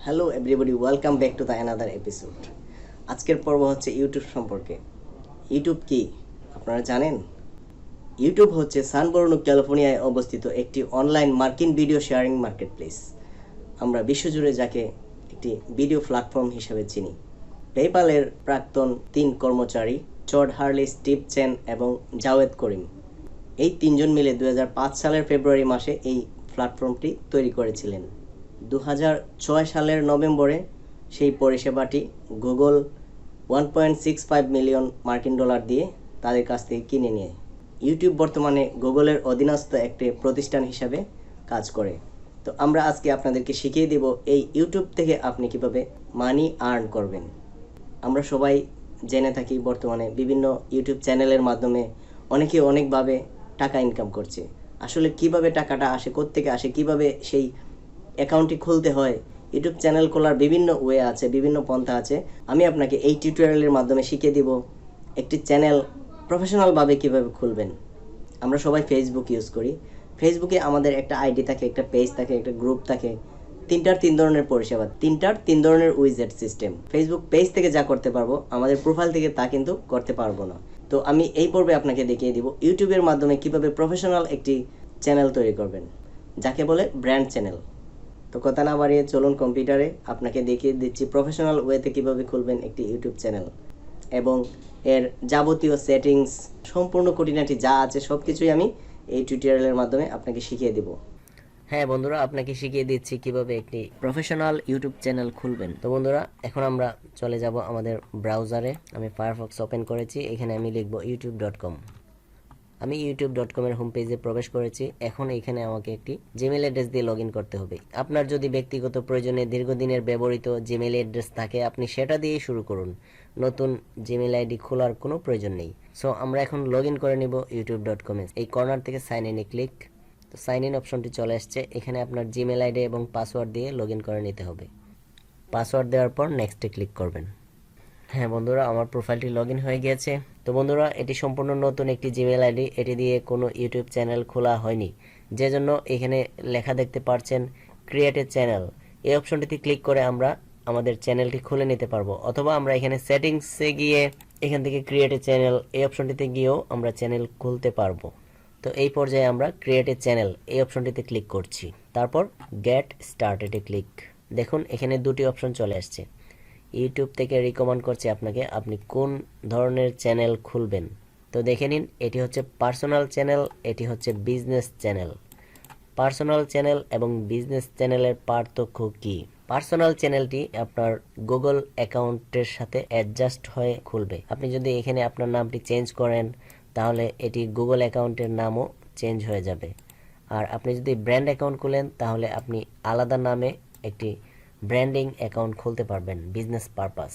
Hello everybody, welcome back to the another episode. আজকের পর্ব হচ্ছে ইউটিউব সম্পর্কে। ইউটিউব কি আপনারা জানেন? ইউটিউব হচ্ছে সান বর্নো ক্যালিফোর্নিয়ায় অবস্থিত একটি অনলাইন মার্কিন ভিডিও শেয়ারিং মার্কেটপ্লেস। আমরা বিশ্বজুড়ে যাকে একটি ভিডিও প্ল্যাটফর্ম হিসেবে চিনি। পেপ্যালের প্রাক্তন 3 কর্মচারী চড হার্লি, স্টিভ চেন এবং জাওয়েদ করিম, এই তিনজন মিলে 2005 সালের ফেব্রুয়ারি মাসে এই প্ল্যাটফর্মটি তৈরি করেছিলেন। 2006 সালের নভেম্বরে সেই পরিষেবাটি গুগল $1.65 মিলিয়ন মার্কিন ডলার দিয়ে তাদের কাছ থেকে কিনে নেয়। ইউটিউব বর্তমানে গুগলের অধীনস্থ একটি প্রতিষ্ঠান হিসাবে কাজ করে। তো আমরা আজকে আপনাদেরকে শিখিয়ে দেব এই ইউটিউব থেকে আপনি কিভাবে মানি আর্ন করবেন। আমরা সবাই জেনে থাকি বর্তমানে বিভিন্ন ইউটিউব চ্যানেলের মাধ্যমে অনেকে অনেকভাবে টাকা ইনকাম করছে। আসলে কিভাবে টাকাটা আসে, কোত্থেকে আসে, কিভাবে সেই অ্যাকাউন্টটি খুলতে হয়, ইউটিউব চ্যানেল খোলার বিভিন্ন ওয়ে আছে, বিভিন্ন পন্থা আছে। আমি আপনাকে এই টিউটোরিয়ালের মাধ্যমে শিখিয়ে দিব একটি চ্যানেল প্রফেশনালভাবে কিভাবে খুলবেন। আমরা সবাই ফেসবুক ইউজ করি। ফেসবুকে আমাদের একটা আইডি থাকে, একটা পেজ থাকে, একটা গ্রুপ থাকে। তিন ধরনের পরিষেবা, তিন ধরনের উইজেট সিস্টেম। ফেসবুক পেজ থেকে যা করতে পারবো, আমাদের প্রোফাইল থেকে তা কিন্তু করতে পারবো না। তো আমি এই পর্বে আপনাকে দেখিয়ে দিব ইউটিউবের মাধ্যমে কিভাবে প্রফেশনাল একটি চ্যানেল তৈরি করবেন, যাকে বলে ব্র্যান্ড চ্যানেল। তো কথা না বাড়িয়ে চলুন কম্পিউটারে আপনাকে দেখিয়ে দিচ্ছি প্রফেশনাল ওয়েতে কীভাবে খুলবেন একটি ইউটিউব চ্যানেল এবং এর যাবতীয় সেটিংস, সম্পূর্ণ খুঁটিনাটি যা আছে সব কিছুই আমি এই টিউটোরিয়ালের মাধ্যমে আপনাকে শিখিয়ে দেব। হ্যাঁ বন্ধুরা, আপনাকে শিখিয়ে দিচ্ছি কিভাবে একটি প্রফেশনাল ইউটিউব চ্যানেল খুলবেন। তো বন্ধুরা, এখন আমরা চলে যাব আমাদের ব্রাউজারে। আমি ফায়ারফক্স ওপেন করেছি, এখানে আমি লিখব youtube.com। আমি youtube.com এর হোম পেজে প্রবেশ করেছি। এখন এখানে আমাকে একটি জিমেইল অ্যাড্রেস দিয়ে লগ ইন করতে হবে। আপনার যদি ব্যক্তিগত প্রয়োজনে দীর্ঘদিনের ব্যবহৃত জিমেইল অ্যাড্রেস থাকে, আপনি সেটা দিয়েই শুরু করুন। নতুন জিমেইল আইডি খোলার কোনো প্রয়োজন নেই। সো আমরা এখন লগ ইন করে নিব youtube.com এ। এই কর্নার থেকে সাইন ইনে ক্লিক। তো সাইন ইন অপশনটি চলে আসছে। এখানে আপনার জিমেইল আইডি এবং পাসওয়ার্ড দিয়ে লগ ইন করে নিতে হবে। পাসওয়ার্ড দেওয়ার পর নেক্সটে ক্লিক করবেন। হ্যাঁ বন্ধুরা, আমার প্রোফাইলটি লগ ইন হয়ে গিয়েছে। তো বন্ধুরা, এটি সম্পূর্ণ নতুন একটি জিমেইল আইডি। এটি দিয়ে কোনো ইউটিউব চ্যানেল খোলা হয়নি, যে জন্য এখানে লেখা দেখতে পাচ্ছেন ক্রিয়েট এ চ্যানেল। এই অপশনটিতে ক্লিক করে আমরা আমাদের চ্যানেলটি খুলে নিতে পারবো, অথবা আমরা এখানে সেটিংসে গিয়ে এখান থেকে ক্রিয়েট এ চ্যানেল এই অপশনটিতে গিয়েও আমরা চ্যানেল খুলতে পারবো। তো এই পর্যায়ে আমরা ক্রিয়েট এ চ্যানেল এই অপশনটিতে ক্লিক করছি। তারপর গেট স্টার্টেডে ক্লিক। দেখুন এখানে দুটি অপশন চলে আসছে। ইউটিউব থেকে রিকমেন্ড করছে আপনাকে আপনি কোন ধরনের চ্যানেল খুলবেন। তো দেখে নিন, এটি হচ্ছে পার্সোনাল চ্যানেল, এটি হচ্ছে বিজনেস চ্যানেল। পার্সোনাল চ্যানেল এবং বিজনেস চ্যানেলের পার্থক্য কি? পার্সোনাল চ্যানেলটি আপনার গুগল অ্যাকাউন্টের সাথে অ্যাডজাস্ট হয়ে খুলবে। আপনি যদি এখানে আপনার নামটি চেঞ্জ করেন, তাহলে এটি গুগল অ্যাকাউন্টের নামও চেঞ্জ হয়ে যাবে। আর আপনি যদি ব্র্যান্ড অ্যাকাউন্ট খুলেন, তাহলে আপনি আলাদা নামে একটি ব্র্যান্ডিং অ্যাকাউন্ট খুলতে পারবেন বিজনেস পারপাস।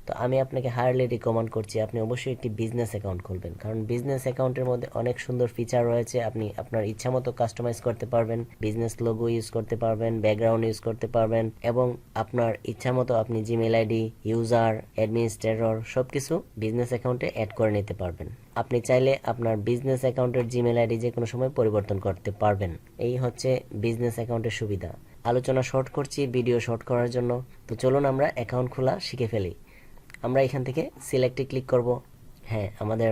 তো আমি আপনাকে হাইলি রিকমেন্ড করছি আপনি অবশ্যই একটি বিজনেস অ্যাকাউন্ট খুলবেন, কারণ বিজনেস অ্যাকাউন্টের মধ্যে অনেক সুন্দর ফিচার রয়েছে। আপনি আপনার ইচ্ছা মতো কাস্টমাইজ করতে পারবেন, বিজনেস লোগো ইউজ করতে পারবেন, ব্যাকগ্রাউন্ড ইউজ করতে পারবেন, এবং আপনার ইচ্ছা মতো আপনি জিমেইল আইডি, ইউজার, অ্যাডমিনিস্ট্রেটর সবকিছু বিজনেস অ্যাকাউন্টে অ্যাড করে নিতে পারবেন। আপনি চাইলে আপনার বিজনেস অ্যাকাউন্টের জিমেইল আইডি যে কোনো সময় পরিবর্তন করতে পারবেন। এই হচ্ছে বিজনেস অ্যাকাউন্টের সুবিধা। আলোচনা শর্ট করছি ভিডিও শর্ট করার জন্য। তো চলুন আমরা অ্যাকাউন্ট খোলা শিখে ফেলি। আমরা এখান থেকে সিলেক্টে ক্লিক করব। হ্যাঁ, আমাদের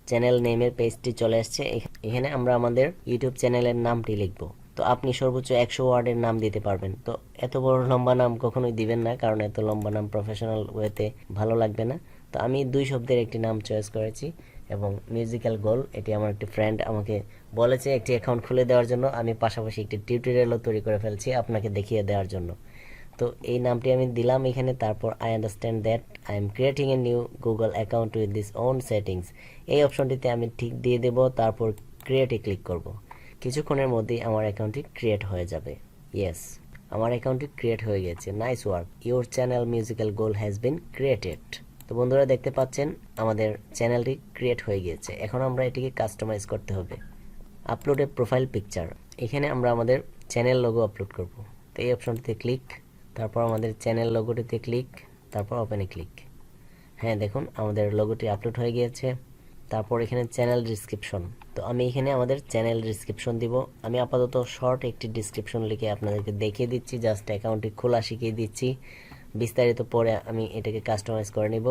চ্যানেল নেমের পেজটি চলে আসছে। এখানে আমরা আমাদের ইউটিউব চ্যানেলের নামটি লিখব। তো আপনি সর্বোচ্চ 100 ওয়ার্ডের নাম দিতে পারবেন। তো এত বড় লম্বা নাম কখনোই দিবেন না, কারণ এত লম্বা নাম প্রফেশনাল ওয়েতে ভালো লাগবে না। তো আমি 2 শব্দের একটি নাম চয়েস করেছি এবং মিউজিক্যাল গোল, এটি আমার একটি ফ্রেন্ড আমাকে বলেছে একটি অ্যাকাউন্ট খুলে দেওয়ার জন্য। আমি পাশাপাশি একটি টিউটোরিয়ালও তৈরি করে ফেলছি আপনাকে দেখিয়ে দেওয়ার জন্য। তো এই নামটি আমি দিলাম এখানে। তারপর I understand that I am creating a new Google account with this own settings. এই অপশনটিতে আমি ঠিক দিয়ে দেব। তারপর ক্রিয়েটে ক্লিক করব। কিছুক্ষণের মধ্যেই আমার অ্যাকাউন্টটি ক্রিয়েট হয়ে যাবে। ইয়েস, আমার অ্যাকাউন্টটি ক্রিয়েট হয়ে গেছে। Nice work, your channel musical goal has been created. তো বন্ধুরা দেখতে পাচ্ছেন আমাদের চ্যানেলটি ক্রিয়েট হয়ে গিয়েছে। এখন আমরা এটিকে কাস্টমাইজ করতে হবে। আপলোড এ প্রোফাইল পিকচার, এখানে আমরা আমাদের চ্যানেল লোগো আপলোড করব। তো এই অপশনটিতে ক্লিক, তারপর আমাদের চ্যানেল লোগোটিতে ক্লিক, তারপর ওপেনে ক্লিক। হ্যাঁ দেখুন আমাদের লোগোটি আপলোড হয়ে গিয়েছে। তারপর এখানে চ্যানেল ডিসক্রিপশন, তো আমি এখানে আমাদের চ্যানেল ডিসক্রিপশন দিব। আমি আপাতত শর্ট একটি ডিসক্রিপশন লিখে আপনাদেরকে দেখিয়ে দিচ্ছি, জাস্ট অ্যাকাউন্টটি খোলা শিখিয়ে দিচ্ছি। বিস্তারিত পরে আমি এটাকে কাস্টমাইজ করে নিব।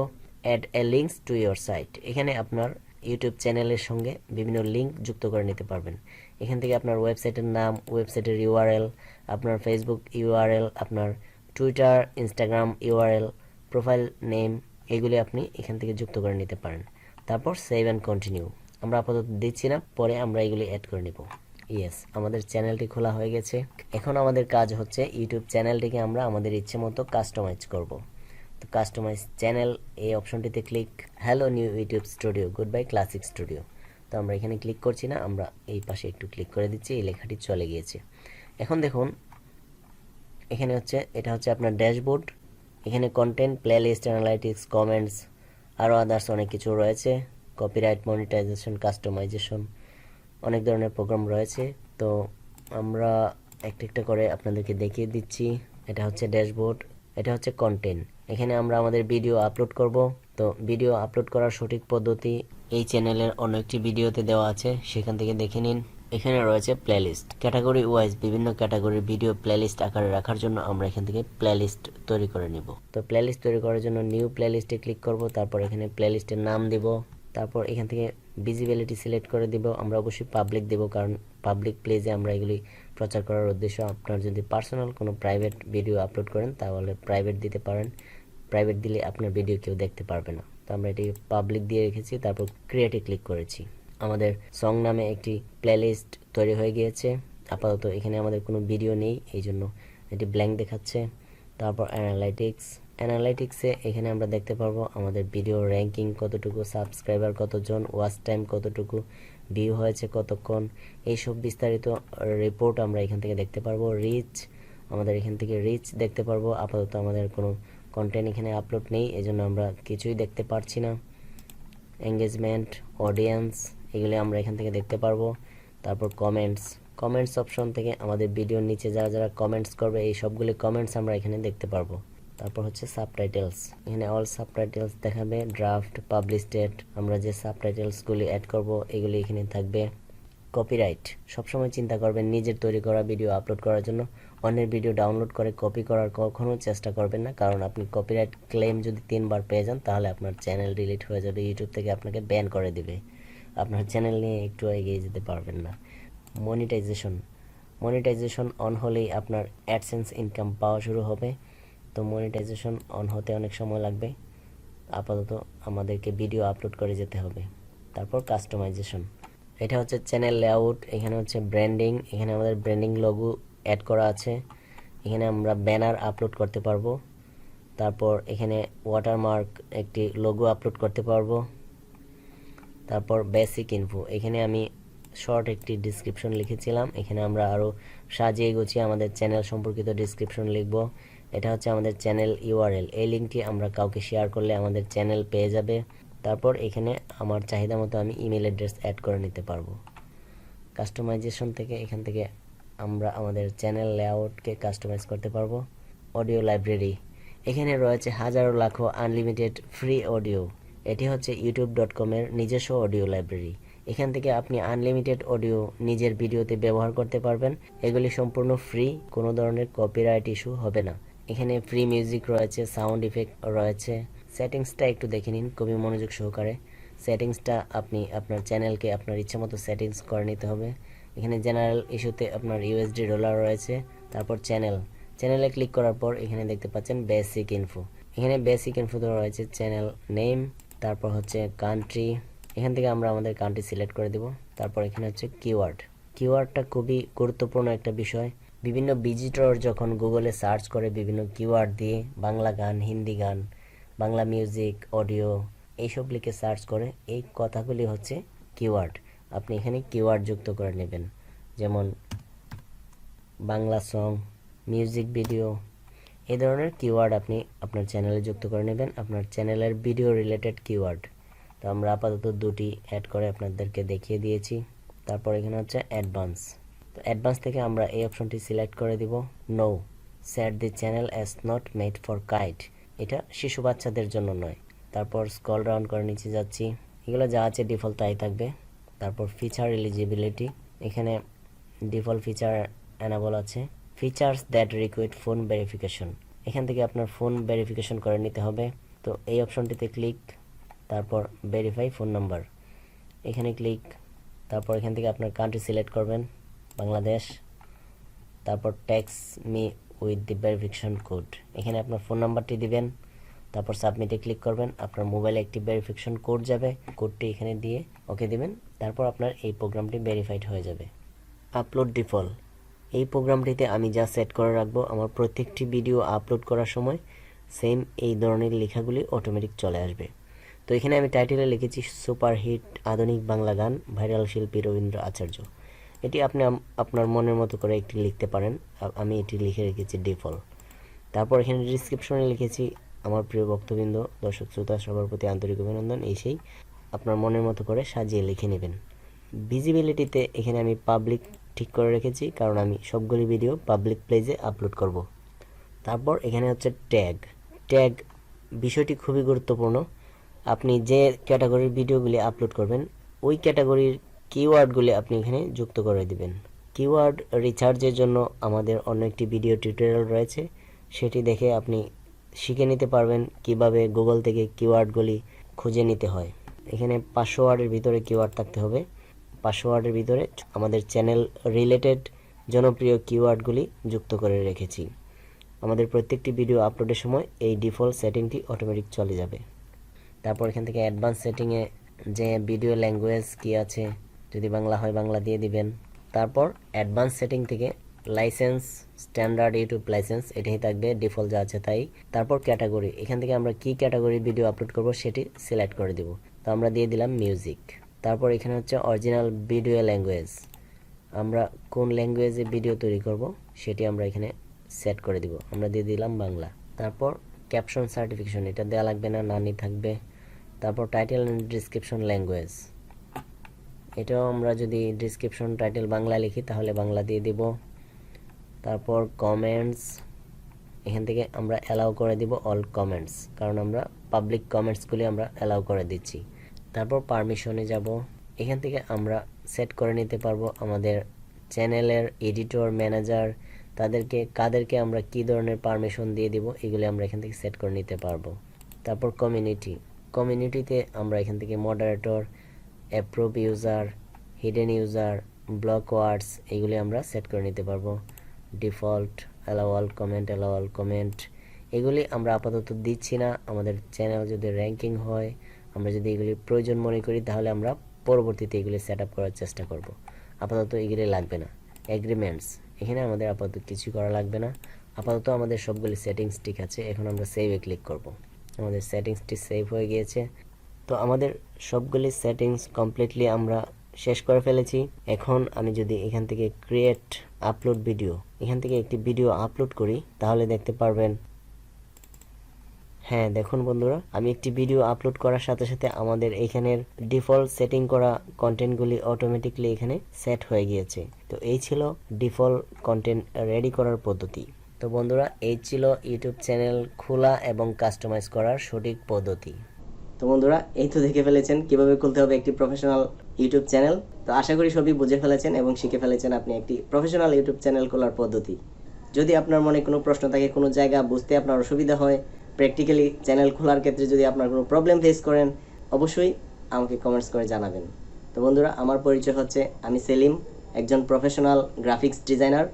Add a links to your site, এখানে আপনার ইউটিউব চ্যানেলের সঙ্গে বিভিন্ন লিঙ্ক যুক্ত করে নিতে পারবেন। এখান থেকে আপনার ওয়েবসাইটের নাম, ওয়েবসাইটের ইউআরএল, আপনার ফেসবুক ইউআরএল, আপনার Twitter, Instagram URL, profile name, এগুলি আপনি এখান থেকে যুক্ত করে নিতে পারেন। তারপর সেভ অ্যান্ড কন্টিনিউ, আমরা আপাতত দিচ্ছি না, পরে আমরা এগুলি অ্যাড করে নিব। ইয়েস, আমাদের চ্যানেলটি খোলা হয়ে গেছে। এখন আমাদের কাজ হচ্ছে ইউটিউব চ্যানেলটিকে আমরা আমাদের ইচ্ছে মতো কাস্টমাইজ করব। তো কাস্টমাইজ চ্যানেল এই অপশনটিতে click, hello new YouTube studio, good bye classic studio. তো আমরা এখানে ক্লিক করছি না, আমরা এই পাশে একটু ক্লিক করে দিচ্ছি, এই লেখাটি চলে গিয়েছে। এখন দেখুন এখানে হচ্ছে, এটা হচ্ছে আপনার ড্যাশবোর্ড। এখানে কন্টেন্ট, প্লেলিস্ট, অ্যানালাইটিক্স, কমেন্টস, আরও আদার্স অনেক কিছু রয়েছে। কপিরাইট, মনিটাইজেশন, কাস্টমাইজেশন, অনেক ধরনের প্রোগ্রাম রয়েছে। তো আমরা একটা একটা করে আপনাদেরকে দেখিয়ে দিচ্ছি। এটা হচ্ছে ড্যাশবোর্ড, এটা হচ্ছে কন্টেন্ট। এখানে আমরা আমাদের ভিডিও আপলোড করব। তো ভিডিও আপলোড করার সঠিক পদ্ধতি এই চ্যানেলের অন্য একটি ভিডিওতে দেওয়া আছে, সেখান থেকে দেখে নিন। এখানে রয়েছে প্লেলিস্ট, ক্যাটাগরি ওয়াইজ বিভিন্ন ক্যাটাগরির ভিডিও প্লেলিস্ট আকারে রাখার জন্য আমরা এখান থেকে প্লেলিস্ট তৈরি করে নিব। তো প্লেলিস্ট তৈরি করার জন্য নিউ প্লেলিস্টে ক্লিক করব, তারপর এখানে প্লেলিস্টের নাম দিব, তারপর এখান থেকে ভিজিবিলিটি সিলেক্ট করে দিব। আমরা অবশ্যই পাবলিক দেব, কারণ পাবলিক প্লেজে আমরা এগুলি প্রচার করার উদ্দেশ্য। আপনার যদি পার্সোনাল কোনো প্রাইভেট ভিডিও আপলোড করেন তাহলে প্রাইভেট দিতে পারেন, প্রাইভেট দিলে আপনার ভিডিও কেউ দেখতে পারবে না। তো আমরা এটি পাবলিক দিয়ে রেখেছি, তারপর ক্রিয়েটে ক্লিক করেছি। আমাদের সং নামে একটি প্লেলিস্ট তৈরি হয়ে গিয়েছে। আপাতত এখানে আমাদের কোনো ভিডিও নেই, এই জন্য এটি ব্ল্যাঙ্ক দেখাচ্ছে। তারপর অ্যানালাইটিক্সে এখানে আমরা দেখতে পারবো আমাদের ভিডিও র্যাঙ্কিং কতটুকু, সাবস্ক্রাইবার কতজন, ওয়াচ টাইম কতটুকু, ভিউ হয়েছে কতক্ষণ, এইসব বিস্তারিত রিপোর্ট আমরা এখান থেকে দেখতে পারবো। রিচ, আমাদের এখান থেকে রিচ দেখতে পারবো। আপাতত আমাদের কোনো কন্টেন্ট এখানে আপলোড নেই, এজন্য আমরা কিছুই দেখতে পারছি না। এঙ্গেজমেন্ট, অডিয়েন্স, এগুলি আমরা এখান থেকে দেখতে পারবো। তারপর কমেন্টস অপশন থেকে আমাদের ভিডিওর নিচে যারা যারা কমেন্টস করবে এই সবগুলি কমেন্টস আমরা এখানে দেখতে পারবো। তারপর হচ্ছে সাবটাইটেলস, এখানে অল সাবটাইটেলস দেখাবে, ড্রাফট, পাবলিশড, আমরা যে সাবটাইটেলসগুলি অ্যাড করব এগুলি এখানে থাকবে। কপিরাইট, সবসময় চিন্তা করবেন নিজের তৈরি করা ভিডিও আপলোড করার জন্য অন্যের ভিডিও ডাউনলোড করে কপি করার কখনো চেষ্টা করবেন না, কারণ আপনি কপিরাইট ক্লেম যদি 3বার পেয়ে যান তাহলে আপনার চ্যানেল ডিলিট হয়ে যাবে, ইউটিউব থেকে আপনাকে ব্যান করে দিবে, আপনার চ্যানেল নিয়ে একটু এগিয়ে যেতে পারবেন না। মনিটাইজেশন অন হলেই আপনার অ্যাডসেন্স ইনকাম পাওয়া শুরু হবে। তো মনিটাইজেশন অন হতে অনেক সময় লাগবে, আপাতত আমাদেরকে ভিডিও আপলোড করে যেতে হবে। তারপর কাস্টমাইজেশন, এটা হচ্ছে চ্যানেল লেআউট, এখানে হচ্ছে ব্র্যান্ডিং, এখানে আমাদের ব্র্যান্ডিং লোগো অ্যাড করা আছে, এখানে আমরা ব্যানার আপলোড করতে পারবো। তারপর এখানে ওয়াটারমার্ক একটি লোগো আপলোড করতে পারবো। তারপর বেসিক ইনফো, এখানে আমি শর্ট একটি ডিসক্রিপশন লিখেছিলাম, এখানে আমরা আরও সাজিয়ে গুছিয়ে আমাদের চ্যানেল সম্পর্কিত ডিসক্রিপশন লিখব। এটা হচ্ছে আমাদের চ্যানেল ইউআরএল, এই লিঙ্কটি আমরা কাউকে শেয়ার করলে আমাদের চ্যানেল পেয়ে যাবে। তারপর এখানে আমার চাহিদা মতো আমি ইমেল অ্যাড্রেস অ্যাড করে নিতে পারবো। কাস্টমাইজেশন থেকে এখান থেকে আমরা আমাদের চ্যানেল লেআউটকে কাস্টমাইজ করতে পারবো। অডিও লাইব্রেরি, এখানে রয়েছে হাজারো লাখো আনলিমিটেড ফ্রি অডিও, এটি হচ্ছে youtube.com-এর নিজস্ব অডিও লাইব্রেরি। এখান থেকে আপনি আনলিমিটেড অডিও নিজের ভিডিওতে ব্যবহার করতে পারবেন, এগুলি সম্পূর্ণ ফ্রি, কোনো ধরনের কপিরাইট ইস্যু হবে না। এখানে ফ্রি মিউজিক রয়েছে, সাউন্ড ইফেক্ট রয়েছে। সেটিংসটা একটু দেখে নিন খুবই মনোযোগ সহকারে। সেটিংসটা আপনি আপনার চ্যানেলকে আপনার ইচ্ছা মতো সেটিংস করে নিতে হবে। এখানে জেনারেল ইস্যুতে আপনার ইউএসডি ডলার রয়েছে। তারপর চ্যানেলে ক্লিক করার পর এখানে দেখতে পাচ্ছেন বেসিক ইনফো, এখানে বেসিক ইনফোতে রয়েছে চ্যানেল নেম, তারপর হচ্ছে কান্ট্রি, এখান থেকে আমরা আমাদের কান্ট্রি সিলেক্ট করে দেব। তারপর এখানে হচ্ছে কিওয়ার্ডটা খুবই গুরুত্বপূর্ণ একটা বিষয়। বিভিন্ন ভিজিটর যখন গুগলে সার্চ করে বিভিন্ন কিওয়ার্ড দিয়ে বাংলা গান, হিন্দি গান, বাংলা মিউজিক, অডিও এইসব লিখে সার্চ করে, এই কথাগুলি হচ্ছে কিওয়ার্ড। আপনি এখানে কিওয়ার্ড যুক্ত করে নেবেন, যেমন বাংলা সং, মিউজিক ভিডিও, এই ধরনের কিওয়ার্ড আপনি আপনার চ্যানেলে যুক্ত করে নেবেন, আপনার চ্যানেলের ভিডিও রিলেটেড কিওয়ার্ড। তো আমরা আপাতত দুটি অ্যাড করে আপনাদেরকে দেখিয়ে দিয়েছি। তারপর এখানে হচ্ছে অ্যাডভান্স, তো অ্যাডভান্স থেকে আমরা এই অপশনটি সিলেক্ট করে দিব, no set the channel as not made for kids, এটা শিশু বাচ্চাদের জন্য নয়। তারপর স্ক্রল ডাউন করে নিচে যাচ্ছি, এগুলো যা আছে ডিফল্ট তাই থাকবে। তারপর ফিচার এলিজিবিলিটি, এখানে ডিফল্ট ফিচার এনাবল আছে। Features that required phone verification, এখান থেকে আপনার ফোন ভেরিফিকেশন করে নিতে হবে। তো এই অপশনটিতে ক্লিক, তারপর ভেরিফাই ফোন নাম্বার, এখানে ক্লিক, তারপর এখান থেকে আপনার কান্ট্রি সিলেক্ট করবেন বাংলাদেশ, তারপর tax me with the verification code, এখানে আপনার ফোন নাম্বারটি দিবেন, তারপর সাবমিটে ক্লিক করবেন। আপনার মোবাইলে একটি ভেরিফিকেশন কোড যাবে, কোডটি এখানে দিয়ে ওকে দিবেন, তারপর আপনার এই প্রোগ্রামটি ভেরিফাইড হয়ে যাবে। আপলোড ডিফল্ট, এই প্রোগ্রামটিতে আমি যা সেট করে রাখবো, আমার প্রত্যেকটি ভিডিও আপলোড করার সময় সেম এই ধরনের লেখাগুলি অটোমেটিক চলে আসবে। তো এখানে আমি টাইটেলে লিখেছি সুপারহিট আধুনিক বাংলা গান, ভাইরাল শিল্পী রবীন্দ্র আচার্য। এটি আপনি আপনার মনের মতো করে একটি লিখতে পারেন, আমি এটি লিখে রেখেছি ডিফল্ট। তারপর এখানে ডিসক্রিপশনে লিখেছি আমার প্রিয় ভক্তবৃন্দ, দর্শক শ্রোতা সবার প্রতি আন্তরিক অভিনন্দন, এই সেই আপনার মনের মতো করে সাজিয়ে লিখে নেবেন। ভিজিবিলিটিতে এখানে আমি পাবলিক ঠিক করে রেখেছি, কারণ আমি সবগুলি ভিডিও পাবলিক প্লেজে আপলোড করব। তারপর এখানে হচ্ছে ট্যাগ। ট্যাগ বিষয়টি খুবই গুরুত্বপূর্ণ। আপনি যে ক্যাটাগরির ভিডিওগুলি আপলোড করবেন, ওই ক্যাটাগরির কিওয়ার্ডগুলি আপনি এখানে যুক্ত করে দিবেন। কিওয়ার্ড রিসার্চের জন্য আমাদের অন্য একটি ভিডিও টিউটোরিয়াল রয়েছে, সেটি দেখে আপনি শিখে নিতে পারবেন কিভাবে গুগল থেকে কিওয়ার্ডগুলি খুঁজে নিতে হয়। এখানে 500 ওয়ার্ডের ভিতরে কিওয়ার্ড থাকতে হবে। 500 ওয়ার্ডের ভিতরে আমাদের চ্যানেল রিলেটেড জনপ্রিয় কিওয়ার্ডগুলি যুক্ত করে রেখেছি। আমাদের প্রত্যেকটি ভিডিও আপলোডের সময় এই ডিফল্ট সেটিংটি অটোমেটিক চলে যাবে। তারপর এখান থেকে অ্যাডভান্স সেটিংয়ে যে ভিডিও ল্যাঙ্গুয়েজ কি আছে, যদি বাংলা হয় বাংলা দিয়ে দিবেন। তারপর অ্যাডভান্স সেটিং থেকে লাইসেন্স, স্ট্যান্ডার্ড ইউটিউব লাইসেন্স, এটাই থাকবে ডিফল্ট যা আছে তাই। তারপর ক্যাটাগরি, এখান থেকে আমরা কি ক্যাটাগরির ভিডিও আপলোড করব সেটি সিলেক্ট করে দিব, তো আমরা দিয়ে দিলাম মিউজিক। তারপর এখানে হচ্ছে অরিজিনাল ভিডিও ল্যাঙ্গুয়েজ, আমরা কোন ল্যাঙ্গুয়েজে ভিডিও তৈরি করব সেটি আমরা এখানে সেট করে দিব, আমরা দিয়ে দিলাম বাংলা। তারপর ক্যাপশন সার্টিফিকেশন, এটা দেওয়া লাগবে না, নানি থাকবে। তারপর টাইটেল এন্ড ডিসক্রিপশন ল্যাঙ্গুয়েজ, এটাও আমরা যদি ডিসক্রিপশন টাইটেল বাংলা লিখি তাহলে বাংলা দিয়ে দিব। তারপর কমেন্টস, এখান থেকে আমরা অ্যালাউ করে দিব অল কমেন্টস, কারণ আমরা পাবলিক কমেন্টসগুলি আমরা অ্যালাউ করে দিচ্ছি। তারপর পারমিশনে যাব, এখান থেকে আমরা সেট করে নিতে পারবো আমাদের চ্যানেলের এডিটর, ম্যানেজার, কাদেরকে আমরা কি ধরনের পারমিশন দিয়ে দিব, এগুলি আমরা এখান থেকে সেট করে নিতে পারবো। তারপর কমিউনিটিতে আমরা এখান থেকে moderator, approve user, hidden user, block ওয়ার্ডস, এগুলি আমরা সেট করে নিতে পারবো। ডিফল্ট, অ্যালাউ অল কমেন্ট, এগুলি আমরা আপাতত দিচ্ছি না। আমাদের চ্যানেল যদি র্যাঙ্কিং হয়, আমরা যদি এগুলি প্রয়োজন মনে করি, তাহলে আমরা পরবর্তীতে এগুলি সেট আপ করার চেষ্টা করব। আপাতত এগুলি লাগবে না। এগ্রিমেন্টস, এখানে আমাদের আপাতত কিছু করা লাগবে না। আপাতত আমাদের সবগুলি সেটিংস ঠিক আছে। এখন আমরা সেভে ক্লিক করব। আমাদের সেটিংসটি সেভ হয়ে গিয়েছে। তো আমাদের সবগুলি সেটিংস কমপ্লিটলি আমরা শেষ করে ফেলেছি। এখন আমি যদি এখান থেকে ক্রিয়েট আপলোড ভিডিও, এখান থেকে একটি ভিডিও আপলোড করি, তাহলে দেখতে পারবেন, হ্যাঁ দেখুন বন্ধুরা, আমি একটি ভিডিও আপলোড করার সাথে সাথে আমাদের এখানের ডিফল্ট সেটিং করা কন্টেন্টগুলি অটোমেটিকলি এখানে সেট হয়ে গিয়েছে। তো এই ছিল ডিফল্ট কন্টেন্ট রেডি করার পদ্ধতি। তো বন্ধুরা, এই ছিল ইউটিউব চ্যানেল খোলা এবং কাস্টমাইজ করার সঠিক পদ্ধতি। তো বন্ধুরা, এই তো দেখে ফেলেছেন কিভাবে খুলতে হবে একটি প্রফেশনাল ইউটিউব চ্যানেল। তো আশা করি সবই বুঝে ফেলেছেন এবং শিখে ফেলেছেন আপনি একটি প্রফেশনাল ইউটিউব চ্যানেল খোলার পদ্ধতি। যদি আপনার মনে কোনো প্রশ্ন থাকে, কোনো জায়গা বুঝতে আপনার অসুবিধা হয়, প্র্যাকটিক্যালি চ্যানেল খোলার ক্ষেত্রে যদি আপনার কোনো প্রবলেম ফেস করেন, অবশ্যই আমাকে কমেন্টস করে জানাবেন। তো বন্ধুরা, আমার পরিচয় হচ্ছে, আমি সেলিম, একজন professional graphics designer,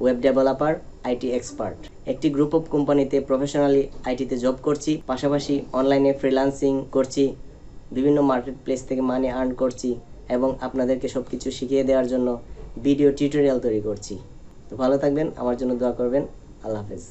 web developer, IT expert. একটি গ্রুপ অফ কোম্পানিতে প্রফেশনালি আইটিতে জব করছি, পাশাপাশি অনলাইনে ফ্রিল্যান্সিং করছি, বিভিন্ন মার্কেট প্লেস থেকে মানি আর্ন করছি এবং আপনাদেরকে সব কিছু শিখিয়ে দেওয়ার জন্য ভিডিও টিউটোরিয়াল তৈরি করছি। তো ভালো থাকবেন, আমার জন্য দোয়া করবেন। আল্লাহ হাফেজ।